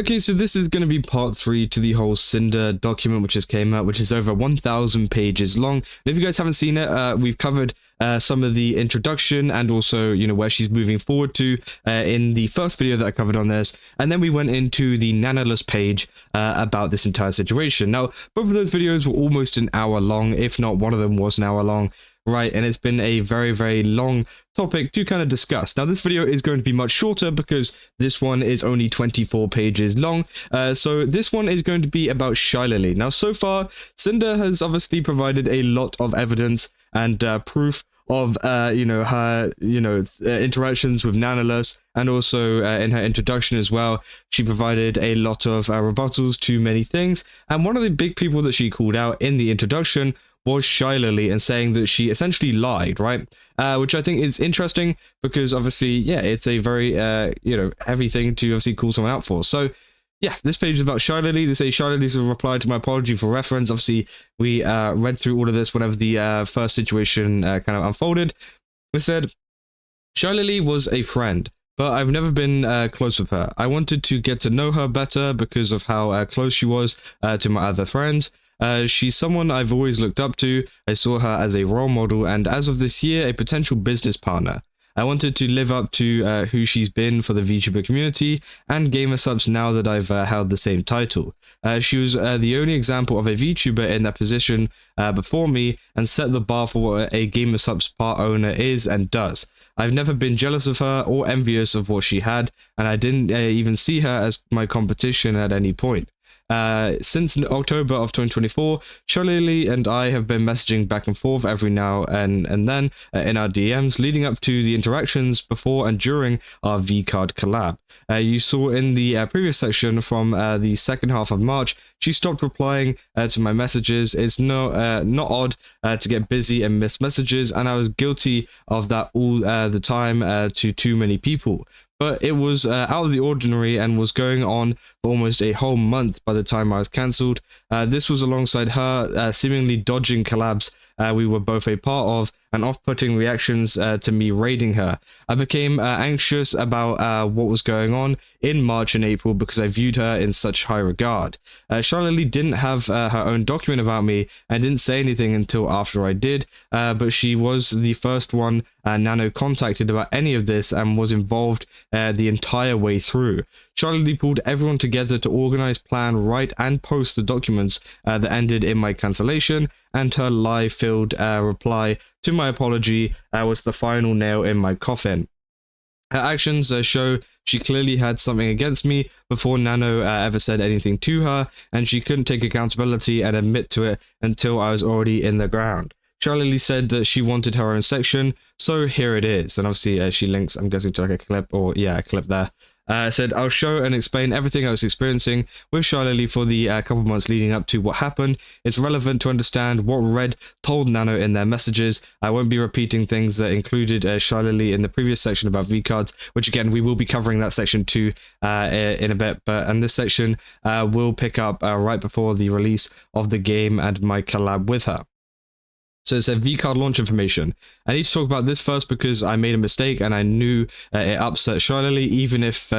Okay, so this is going to be part 3 to the whole Sinder document which just came out, which is over 1,000 pages long. And if you guys haven't seen it, we've covered some of the introduction and also, where she's moving forward to in the first video that I covered on this. And then we went into the nanoless page about this entire situation. Now, both of those videos were almost an hour long, if not one of them was an hour long. Right, and it's been a very, very long topic to kind of discuss. Now, this video is going to be much shorter because this one is only 24 pages long. So this one is going to be about ShyLily. Now, so far, Sinder has obviously provided a lot of evidence and proof of, her, interactions with nanoless, and also in her introduction as well, she provided a lot of rebuttals to many things. And one of the big people that she called out in the introduction was ShyLily, and saying that she essentially lied, right? Which I think is interesting because obviously, yeah, it's a very, heavy thing to obviously call someone out for. So, yeah, this page is about ShyLily. They say ShyLily's a reply to my apology for reference. Obviously, we read through all of this whenever the first situation kind of unfolded. It said, ShyLily was a friend, but I've never been close with her. I wanted to get to know her better because of how close she was to my other friends. She's someone I've always looked up to. I saw her as a role model and as of this year, a potential business partner. I wanted to live up to who she's been for the VTuber community and gamer subs now that I've held the same title. She was the only example of a VTuber in that position before me and set the bar for what a gamer subs part owner is and does. I've never been jealous of her or envious of what she had, and I didn't even see her as my competition at any point. Since October of 2024, ShyLily and I have been messaging back and forth every now and then in our DMs, leading up to the interactions before and during our V-Card collab. You saw in the previous section from the second half of March, she stopped replying to my messages. It's not odd to get busy and miss messages, and I was guilty of that all the time to too many people. But it was out of the ordinary and was going on for almost a whole month by the time I was cancelled. This was alongside her seemingly dodging collabs we were both a part of and off-putting reactions to me raiding her. I became anxious about what was going on in March and April because I viewed her in such high regard. ShyLily didn't have her own document about me and didn't say anything until after I did, but she was the first one Nano contacted about any of this and was involved the entire way through. ShyLily pulled everyone together to organize, plan, write, and post the documents that ended in my cancellation, and her lie-filled reply to my apology was the final nail in my coffin. Her actions show she clearly had something against me before Nano ever said anything to her, and she couldn't take accountability and admit to it until I was already in the ground. ShyLily said that she wanted her own section, so here it is. And obviously she links, I'm guessing, to like a clip, or yeah, a clip there. Said, I'll show and explain everything I was experiencing with ShyLily for the couple months leading up to what happened. It's relevant to understand what Red told Nano in their messages. I won't be repeating things that included ShyLily in the previous section about V-Cards, which again, we will be covering that section too in a bit. And this section will pick up right before the release of the game and my collab with her. So it said V-Card launch information. I need to talk about this first because I made a mistake and I knew it upset ShyLily, even if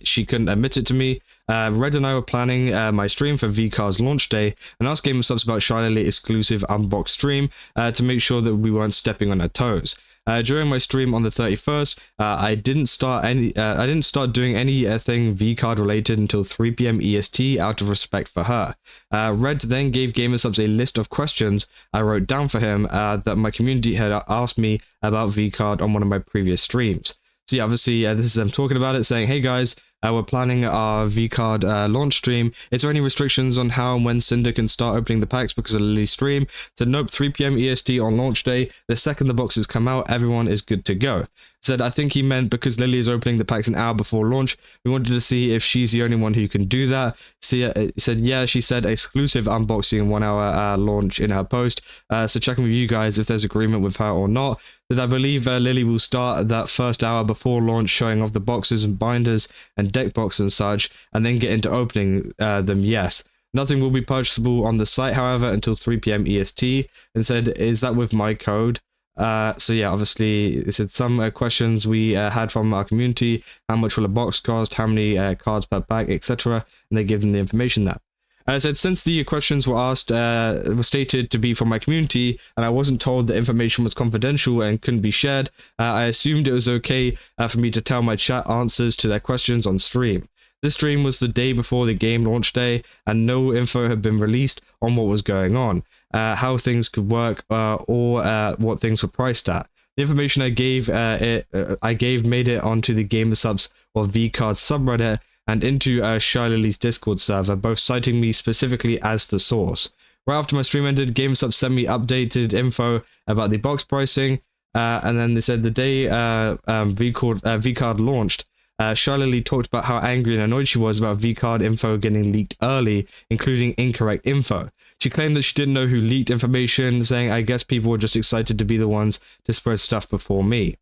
she couldn't admit it to me. Red and I were planning my stream for V-Card's launch day and asked gamer subs about ShyLily exclusive unbox stream to make sure that we weren't stepping on her toes. During my stream on the 31st, I didn't start doing anything V-Card related until 3 PM EST out of respect for her. Red then gave gamersubs a list of questions I wrote down for him that my community had asked me about V-Card on one of my previous streams. So yeah, obviously this is them talking about it, saying, hey guys, we're planning our V-Card launch stream. Is there any restrictions on how and when Sinder can start opening the packs because of Lily's stream? Said, nope, 3 PM EST on launch day. The second the boxes come out, everyone is good to go. Said, I think he meant because Lily is opening the packs an hour before launch. We wanted to see if she's the only one who can do that. Said, yeah, she said exclusive unboxing 1 hour launch in her post. So checking with you guys if there's agreement with her or not. That I believe Lily will start that first hour before launch showing off the boxes and binders and deck box and such, and then get into opening them, yes. Nothing will be purchasable on the site, however, until 3 PM EST, and said, is that with my code? So yeah, obviously, it said some questions we had from our community: how much will a box cost, how many cards per pack, etc. And they give them the information that. And I said, since the questions were asked, were stated to be from my community, and I wasn't told the information was confidential and couldn't be shared, I assumed it was okay for me to tell my chat answers to their questions on stream. This stream was the day before the game launch day, and no info had been released on what was going on, how things could work, or what things were priced at. The information I gave made it onto the GamerSupps or VCards subreddit and into ShyLily's Discord server, both citing me specifically as the source. Right after my stream ended, GamerSupps sent me updated info about the box pricing, and then they said the day VCard launched, ShyLily talked about how angry and annoyed she was about VCard info getting leaked early, including incorrect info. She claimed that she didn't know who leaked information, saying, I guess people were just excited to be the ones to spread stuff before me.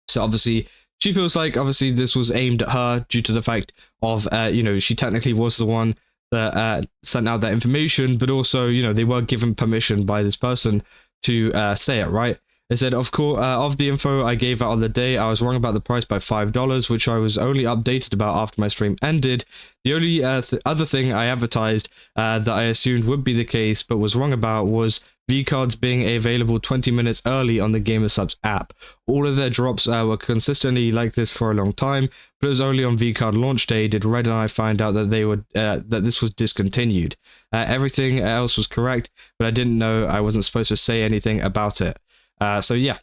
So obviously, she feels like obviously this was aimed at her due to the fact of, she technically was the one that sent out that information, but also, they were given permission by this person to say it, right? They said, of course, of the info I gave out on the day, I was wrong about the price by $5, which I was only updated about after my stream ended. The only other thing I advertised that I assumed would be the case, but was wrong about, was VCards being available 20 minutes early on the GamerSupps app. All of their drops were consistently like this for a long time, but it was only on VCard launch day did Red and I find out that that this was discontinued. Everything else was correct, but I didn't know I wasn't supposed to say anything about it. So yeah,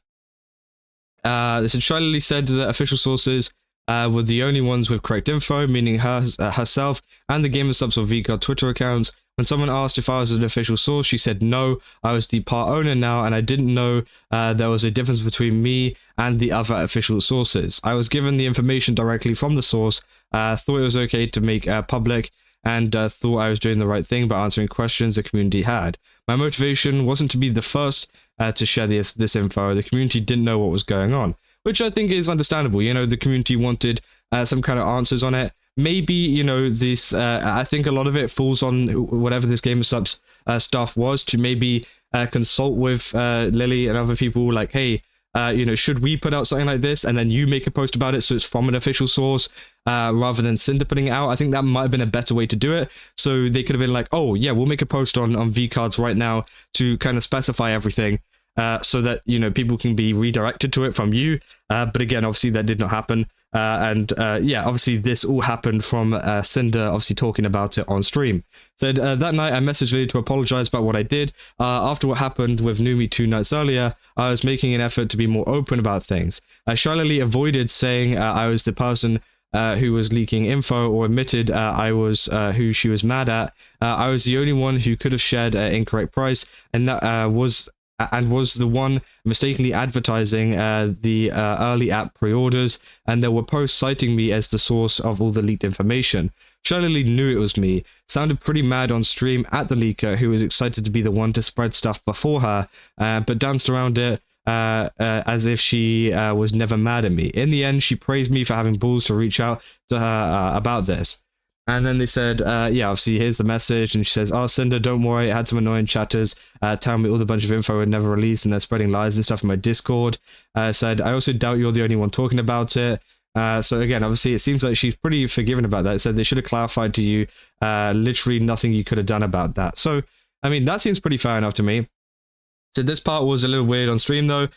ShyLily said that official sources were the only ones with correct info, meaning herself and the GamerSupps or VCard Twitter accounts. When someone asked if I was an official source, she said no, I was the part owner now, and I didn't know there was a difference between me and the other official sources. I was given the information directly from the source, thought it was okay to make public, and thought I was doing the right thing by answering questions the community had. My motivation wasn't to be the first to share this info. The community didn't know what was going on, which I think is understandable. The community wanted some kind of answers on it. Maybe, this, I think a lot of it falls on whatever this GamerSupps stuff was, to maybe consult with Lily and other people, like, hey, should we put out something like this, and then you make a post about it so it's from an official source, rather than Sinder putting it out. I think that might have been a better way to do it. So they could have been like, oh yeah, we'll make a post on VCards right now to kind of specify everything, so that, people can be redirected to it from you. But again, obviously that did not happen. Yeah, obviously this all happened from Sinder obviously talking about it on stream. Said, that night I messaged Lily to apologize about what I did. After what happened with Numi 2 nights earlier, I was making an effort to be more open about things. ShyLily avoided saying I was the person who was leaking info, or admitted I was who she was mad at. I was the only one who could have shared an incorrect price, and that was the one mistakenly advertising the early app pre-orders, and there were posts citing me as the source of all the leaked information. ShyLily knew it was me, sounded pretty mad on stream at the leaker, who was excited to be the one to spread stuff before her, but danced around it as if she was never mad at me. In the end, she praised me for having balls to reach out to her about this. And then they said, yeah, obviously, here's the message. And she says, oh, Sinder, don't worry. I had some annoying chatters tell me all the bunch of info I'd never released, and they're spreading lies and stuff in my Discord. Said, I also doubt you're the only one talking about it. So again, obviously, it seems like she's pretty forgiving about that. It said they should have clarified to you literally nothing you could have done about that. So, I mean, that seems pretty fair enough to me. So this part was a little weird on stream, though,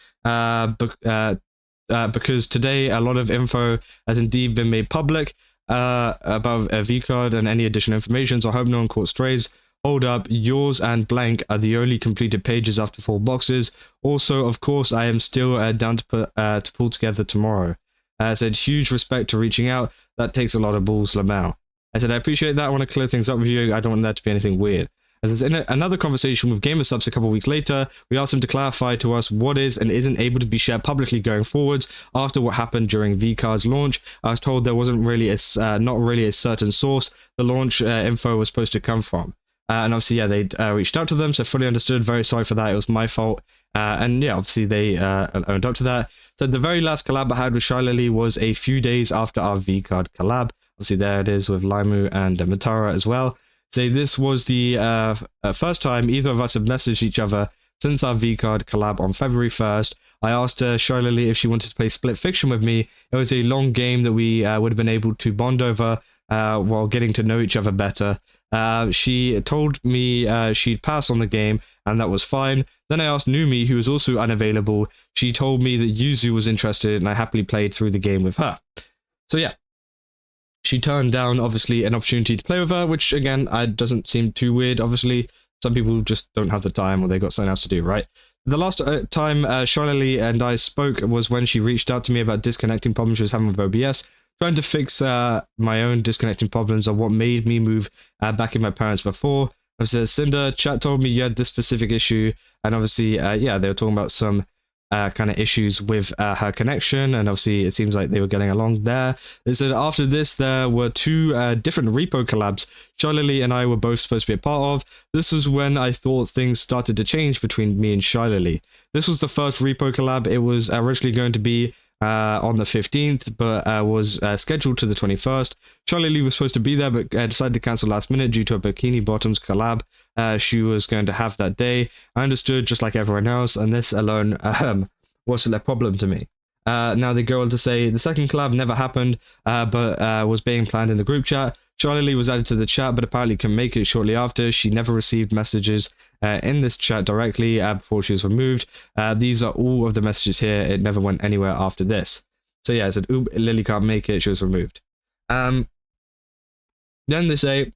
because today a lot of info has indeed been made public about VCard and any additional information, so I hope no one caught strays. Hold up, yours and blank are the only completed pages after 4 boxes. Also, of course, I am still down to pull together tomorrow. I said, huge respect to reaching out. That takes a lot of balls, Lamau. I said, I appreciate that. I want to clear things up with you. I don't want that to be anything weird. As in another conversation with GamerSupps a couple of weeks later, we asked him to clarify to us what is and isn't able to be shared publicly going forwards after what happened during VCard's launch. I was told there wasn't really not really a certain source the launch info was supposed to come from. And obviously, yeah, they reached out to them, so fully understood. Very sorry for that. It was my fault. And yeah, obviously they owned up to that. So the very last collab I had with ShyLily was a few days after our VCard collab. Obviously, there it is with Limu and Matara as well. So this was the first time either of us have messaged each other since our V-Card collab on February 1st. I asked ShyLily if she wanted to play Split Fiction with me. It was a long game that we would have been able to bond over while getting to know each other better. She told me she'd pass on the game, and that was fine. Then I asked Numi, who was also unavailable. She told me that Yuzu was interested, and I happily played through the game with her. So yeah, she turned down, obviously, an opportunity to play with her, which, again, doesn't seem too weird, obviously. Some people just don't have the time, or they got something else to do, right? The last time ShyLily and I spoke was when she reached out to me about disconnecting problems she was having with OBS, trying to fix my own disconnecting problems, or what made me move back in my parents before. Obviously, Sinder, chat told me you had this specific issue, and obviously, yeah, they were talking about some kind of issues with her connection, and obviously it seems like they were getting along there. They said after this there were two different repo collabs ShyLily and I were both supposed to be a part of. This was when I thought things started to change between me and ShyLily. This was the first repo collab. It was originally going to be on the 15th, but was scheduled to the 21st. ShyLily was supposed to be there, but decided to cancel last minute due to a Bikini Bottoms collab she was going to have that day. I understood, just like everyone else, and this alone wasn't a problem to me. Now they go on to say the second collab never happened, but was being planned in the group chat. ShyLily was added to the chat, but apparently couldn't make it shortly after. She never received messages in this chat directly before she was removed. These are all of the messages here. It never went anywhere after this. So yeah, it said, oop, Lily can't make it. She was removed. Then they say,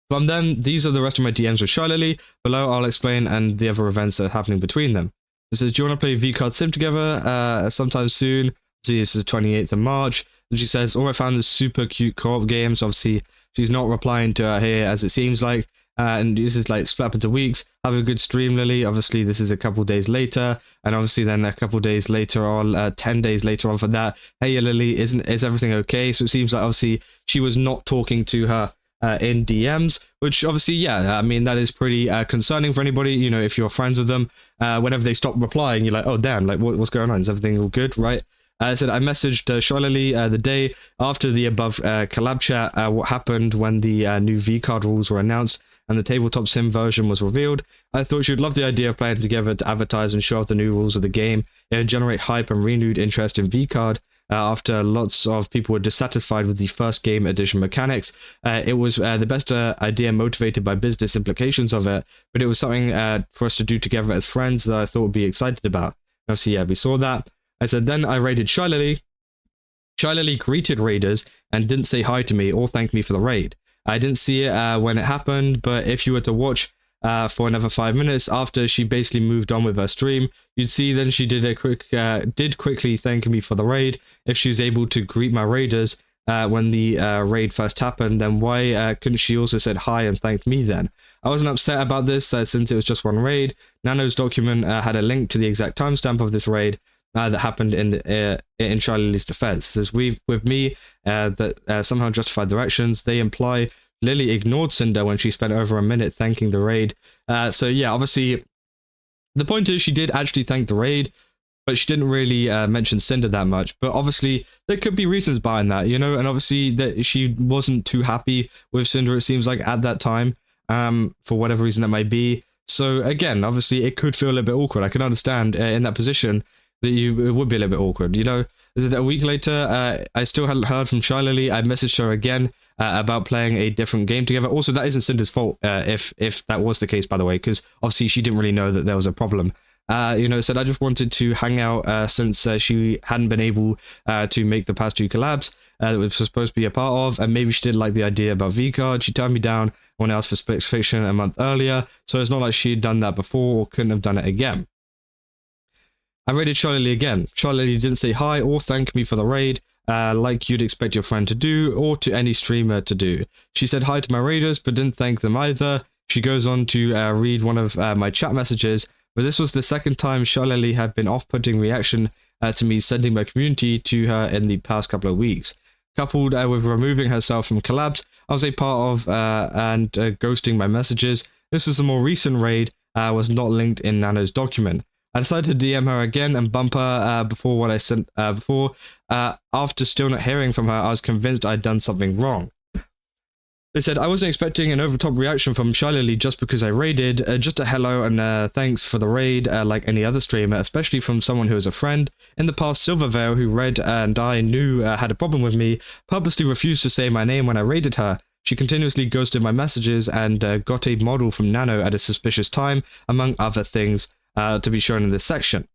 from then, these are the rest of my DMs with ShyLily. Below, I'll explain and the other events that are happening between them. It says, do you want to play V-Card Sim together sometime soon? See, this is the 28th of March. And she says, all I found is super cute co-op games. Obviously, she's not replying to her here, as it seems like. And this is like split up into weeks. Have a good stream, Lily. Obviously, this is a couple days later. And obviously, then a couple days later on, 10 days later on for that. Hey, Lily, is everything okay? So it seems like, obviously, she was not talking to her in DMs, which obviously, yeah, I mean, that is pretty concerning for anybody. You know, if you're friends with them, whenever they stop replying, you're like, oh, damn, like, what's going on? Is everything all good, right? I said I messaged ShyLily the day after the above collab chat what happened when the new V-Card rules were announced and the tabletop sim version was revealed. I thought she'd love the idea of playing together to advertise and show off the new rules of the game. It would generate hype and renewed interest in V-Card. After lots of people were dissatisfied with the first game edition mechanics, it was the best idea motivated by business implications of it, but it was something for us to do together as friends that I thought would be excited about. Obviously, yeah, we saw that. I said, then I raided ShyLily. ShyLily greeted raiders and didn't say hi to me or thank me for the raid. I didn't see it when it happened, but if you were to watch for another 5 minutes after she basically moved on with her stream, you'd see then she did quickly thank me for the raid. If she was able to greet my raiders when the raid first happened, then why couldn't she also said hi and thanked me then? I wasn't upset about this since it was just one raid. Nano's document had a link to the exact timestamp of this raid that happened in ShyLily's defense. It says, with me that somehow justified their actions. They imply Lily ignored Sinder when she spent over a minute thanking the raid. So yeah, obviously, the point is she did actually thank the raid, but she didn't really mention Sinder that much. But obviously, there could be reasons behind that, you know, and obviously that she wasn't too happy with Sinder, it seems like, at that time, for whatever reason that might be. So again, obviously, it could feel a little bit awkward. I can understand in that position that it would be a little bit awkward, you know. A week later, I still hadn't heard from ShyLily. I messaged her again about playing a different game together. Also, that isn't Cinder's fault, if that was the case, by the way, because obviously she didn't really know that there was a problem. You know, said I just wanted to hang out since she hadn't been able to make the past two collabs that we were supposed to be a part of, and maybe she did like the idea about V-Card. She turned me down when I asked for Split Fiction a month earlier, so it's not like she'd done that before or couldn't have done it again. I raided ShyLily again. ShyLily didn't say hi or thank me for the raid, like you'd expect your friend to do, or to any streamer to do. She said hi to my raiders, but didn't thank them either. She goes on to read one of my chat messages, but this was the second time ShyLily had been off-putting reaction to me sending my community to her in the past couple of weeks. Coupled with removing herself from collabs I was a part of and ghosting my messages. This is the more recent raid, was not linked in Nano's document. I decided to DM her again and bump her before what I sent before. After still not hearing from her, I was convinced I'd done something wrong. They said, I wasn't expecting an over-the-top reaction from ShyLily just because I raided. Just a hello and thanks for the raid, like any other streamer, especially from someone who is a friend. In the past, Silverveil, who Red and I knew had a problem with me, purposely refused to say my name when I raided her. She continuously ghosted my messages and got a model from Nano at a suspicious time, among other things, to be shown in this section.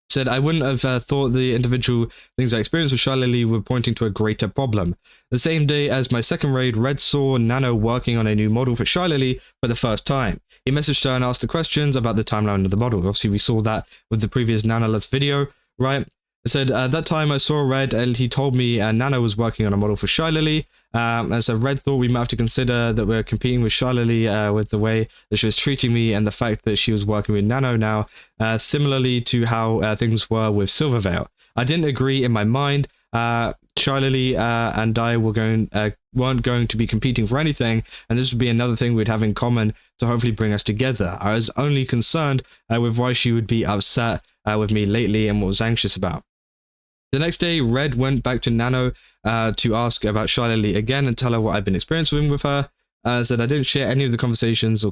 Said, I wouldn't have thought the individual things I experienced with ShyLily were pointing to a greater problem. The same day as my second raid, Red saw Nano working on a new model for ShyLily for the first time. He messaged her and asked the questions about the timeline of the model. Obviously, we saw that with the previous nanoless video, right? It said, at that time I saw Red and he told me Nano was working on a model for ShyLily. And so Red thought we might have to consider that we're competing with ShyLily with the way that she was treating me and the fact that she was working with Nano now, similarly to how things were with Silverveil. I didn't agree in my mind. ShyLily and I weren't going to be competing for anything, and this would be another thing we'd have in common to hopefully bring us together. I was only concerned with why she would be upset with me lately and what was anxious about. The next day, Red went back to Nano to ask about ShyLily again and tell her what I'd been experiencing with her. Said I didn't share any of the conversations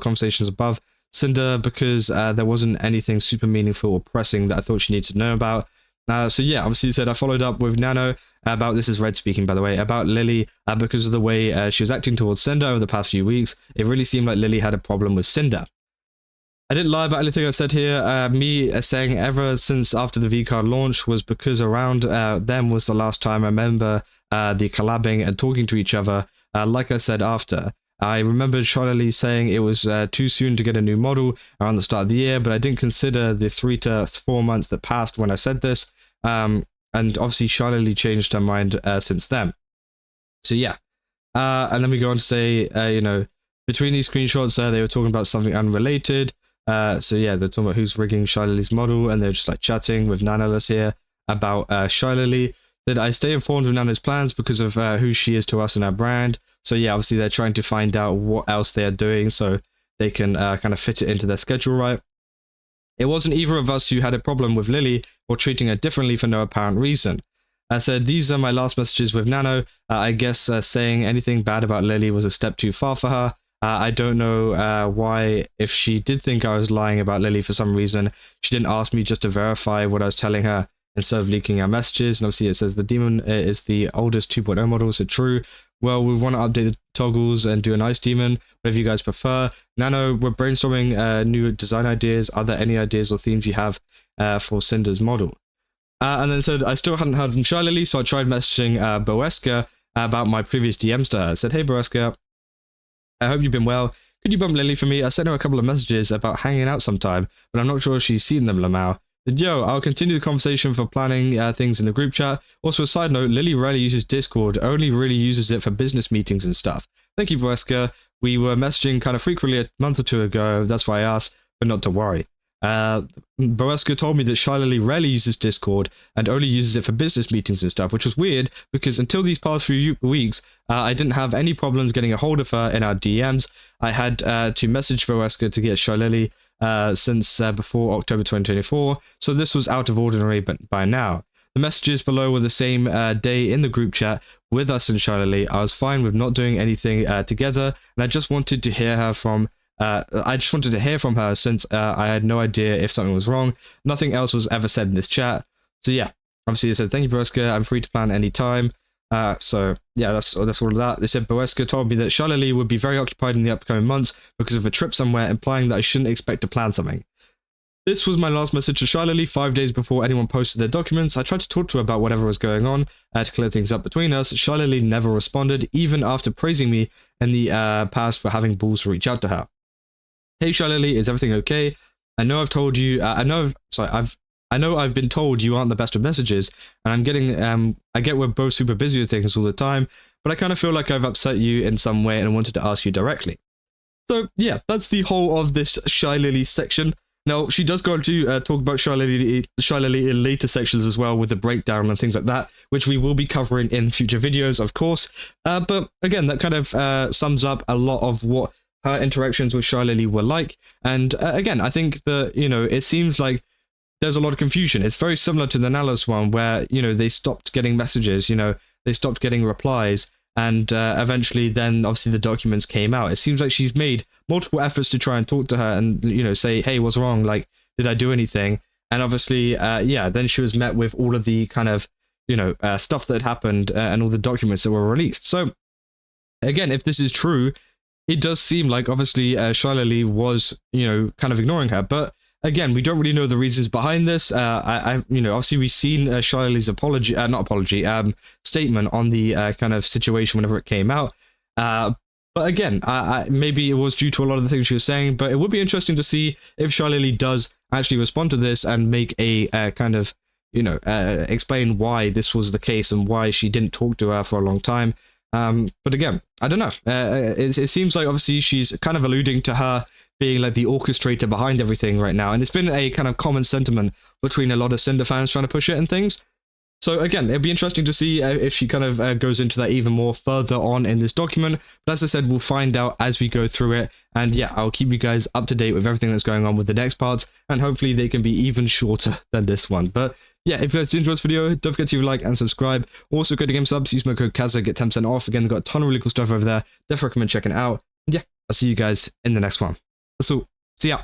above Sinder because there wasn't anything super meaningful or pressing that I thought she needed to know about. So yeah, obviously he said I followed up with Nano about, this is Red speaking by the way, about Lily because of the way she was acting towards Sinder over the past few weeks. It really seemed like Lily had a problem with Sinder. I didn't lie about anything I said here. Me saying ever since after the V-Card launch was because around them was the last time I remember the collabing and talking to each other. Like I said after, I remembered ShyLily saying it was too soon to get a new model around the start of the year, but I didn't consider the 3 to 4 months that passed when I said this. And obviously ShyLily changed her mind since then. So yeah. And then we go on to say, between these screenshots they were talking about something unrelated. So yeah, they're talking about who's rigging ShyLily's model, and they're just like chatting with nanoless here about ShyLily. That I stay informed of Nano's plans because of who she is to us and our brand. So yeah, obviously they're trying to find out what else they are doing so they can kind of fit it into their schedule, right? It wasn't either of us who had a problem with Lily or treating her differently for no apparent reason. I said, these are my last messages with Nano. I guess saying anything bad about Lily was a step too far for her. I don't know why, if she did think I was lying about Lily for some reason, she didn't ask me just to verify what I was telling her instead of leaking our messages. And obviously it says the demon is the oldest 2.0 model, so true. Well, we want to update the toggles and do a nice demon, whatever you guys prefer. Nano, we're brainstorming new design ideas. Are there any ideas or themes you have for Sinder's model? And then said, I still hadn't heard from ShyLily, so I tried messaging Boeska about my previous DMs to her. I said, hey Boeska, I hope you've been well. Could you bump Lily for me? I sent her a couple of messages about hanging out sometime, but I'm not sure if she's seen them, Lamau. Yo, I'll continue the conversation for planning things in the group chat. Also, a side note, Lily rarely uses Discord, only really uses it for business meetings and stuff. Thank you, Boeska. We were messaging kind of frequently a month or two ago, that's why I asked, but not to worry. Boeska told me that ShyLily rarely uses Discord and only uses it for business meetings and stuff, which was weird because until these past few weeks, I didn't have any problems getting a hold of her in our DMs. I had to message Boeska to get ShyLily since before October 2024, so this was out of ordinary but by now. The messages below were the same day in the group chat with us and ShyLily. I was fine with not doing anything together, and I just wanted to hear from her since I had no idea if something was wrong. Nothing else was ever said in this chat. So yeah, obviously they said, thank you, Boeska. I'm free to plan any time. So yeah, that's all of that. They said Boeska told me that ShyLily would be very occupied in the upcoming months because of a trip somewhere, implying that I shouldn't expect to plan something. This was my last message to ShyLily 5 days before anyone posted their documents. I tried to talk to her about whatever was going on to clear things up between us. ShyLily never responded, even after praising me in the past for having balls to reach out to her. Hey ShyLily, is everything okay? I know I've told you, I know I've been told you aren't the best with messages, and I'm getting, I get we're both super busy with things all the time, but I kind of feel like I've upset you in some way and I wanted to ask you directly. So yeah, that's the whole of this ShyLily section. Now, she does go on to talk about ShyLily in later sections as well, with the breakdown and things like that, which we will be covering in future videos, of course. But again, that kind of sums up a lot of what her interactions with ShyLily were like. And again, I think that, it seems like there's a lot of confusion. It's very similar to the nanoless one where, they stopped getting messages, they stopped getting replies. And eventually then obviously the documents came out. It seems like she's made multiple efforts to try and talk to her and, you know, say, hey, what's wrong? Like, did I do anything? And obviously, yeah, then she was met with all of the kind of, you know, stuff that had happened and all the documents that were released. So again, if this is true, it does seem like obviously ShyLily was, you know, kind of ignoring her. But again, we don't really know the reasons behind this. You know, obviously we've seen ShyLily's apology, not apology, statement on the kind of situation whenever it came out. But again, maybe it was due to a lot of the things she was saying, but it would be interesting to see if ShyLily does actually respond to this and make a kind of, you know, explain why this was the case and why she didn't talk to her for a long time. But again, I don't know. It seems like obviously she's kind of alluding to her being like the orchestrator behind everything right now. And it's been a kind of common sentiment between a lot of Sinder fans trying to push it and things. So again, it'd be interesting to see if she kind of goes into that even more further on in this document. But as I said, we'll find out as we go through it. And yeah, I'll keep you guys up to date with everything that's going on with the next parts. And hopefully they can be even shorter than this one. But yeah, if you guys did enjoy this video, don't forget to leave a like and subscribe. Also, go to GameSubs, use my code Kazza, get 10% off. Again, they've got a ton of really cool stuff over there. Definitely recommend checking it out. And yeah, I'll see you guys in the next one. That's all. See ya.